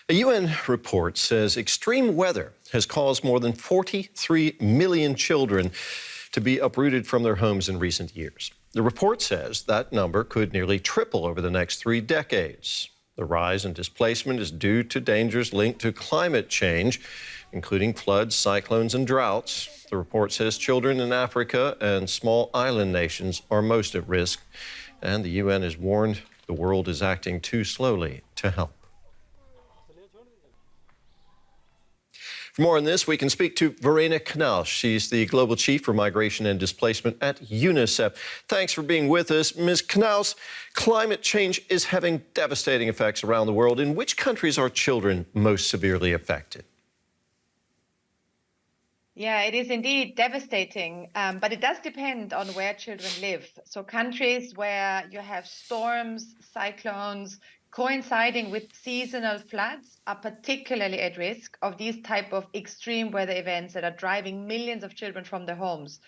A UN report says extreme weather has caused more than 43 million children to be uprooted from their homes in recent years. The report says that number could nearly triple over the next 3 decades. The rise in displacement is due to dangers linked to climate change, including floods, cyclones, and droughts. The report says children in Africa and small island nations are most at risk, and the UN has warned the world is acting too slowly to help. For more on this, we can speak to Verena Knaus. She's the Global Chief for Migration and Displacement at UNICEF. Thanks for being with us. Ms. Knaus, climate change is having devastating effects around the world. In which countries are children most severely affected? Yeah, it is indeed devastating, but it does depend on where children live. So countries where you have storms, cyclones, coinciding with seasonal floods are particularly at risk of these type of extreme weather events that are driving millions of children from their homes.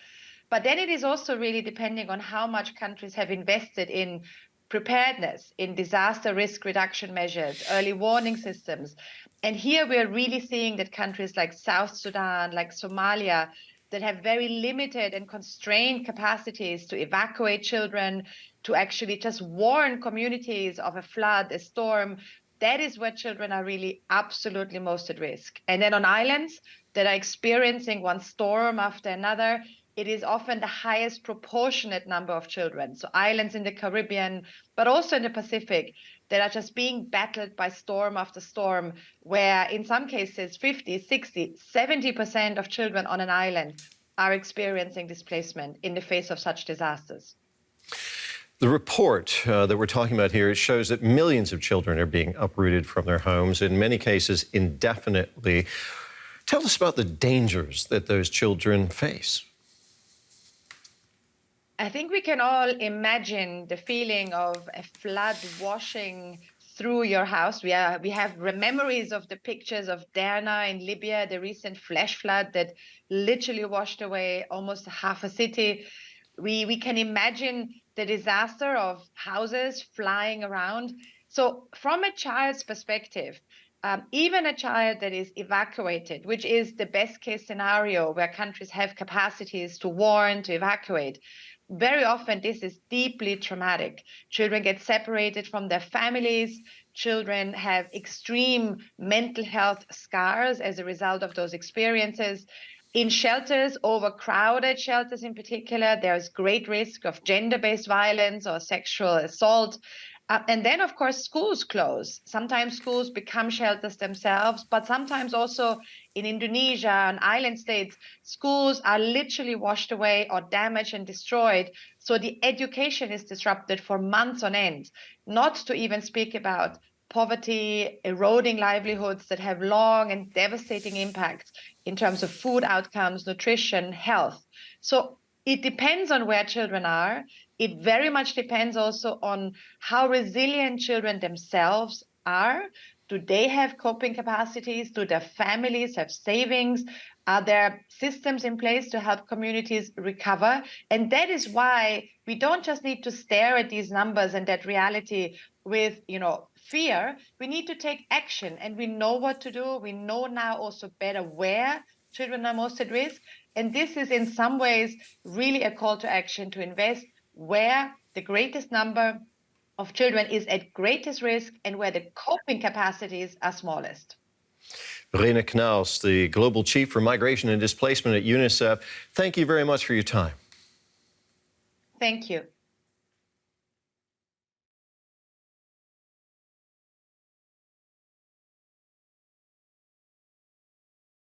But then it is also really depending on how much countries have invested in preparedness, in disaster risk reduction measures, early warning systems. And here we are really seeing that countries like South Sudan, like Somalia, that have very limited and constrained capacities to evacuate children, to actually just warn communities of a flood, a storm, that is where children are really absolutely most at risk. And then on islands that are experiencing one storm after another, it is often the highest proportionate number of children. So islands in the Caribbean, but also in the Pacific, that are just being battled by storm after storm, where in some cases 50, 60, 70% of children on an island are experiencing displacement in the face of such disasters. The report that we're talking about here shows that millions of children are being uprooted from their homes, in many cases indefinitely. Tell us about the dangers that those children face. I think we can all imagine the feeling of a flood washing through your house. We have memories of the pictures of Derna in Libya, the recent flash flood that literally washed away almost half a city. We can imagine the disaster of houses flying around. So from a child's perspective, even a child that is evacuated, which is the best case scenario where countries have capacities to warn, to evacuate, very often this is deeply traumatic. Children get separated from their families. Children have extreme mental health scars as a result of those experiences. In shelters, overcrowded shelters in particular, there's great risk of gender-based violence or sexual assault. And then, of course, schools close. Sometimes schools become shelters themselves, but sometimes also in Indonesia and island states, schools are literally washed away or damaged and destroyed. So the education is disrupted for months on end, not to even speak about poverty, eroding livelihoods that have long and devastating impacts in terms of food outcomes, nutrition, health. So it depends on where children are. It very much depends also on how resilient children themselves are. Do they have coping capacities? Do their families have savings? Are there systems in place to help communities recover? And that is why we don't just need to stare at these numbers and that reality with, fear. We need to take action, and we know what to do. We know now also better where children are most at risk. And this is in some ways really a call to action to invest where the greatest number of children is at greatest risk and where the coping capacities are smallest. Verena Knaus, the Global Chief for Migration and Displacement at UNICEF, thank you very much for your time. Thank you.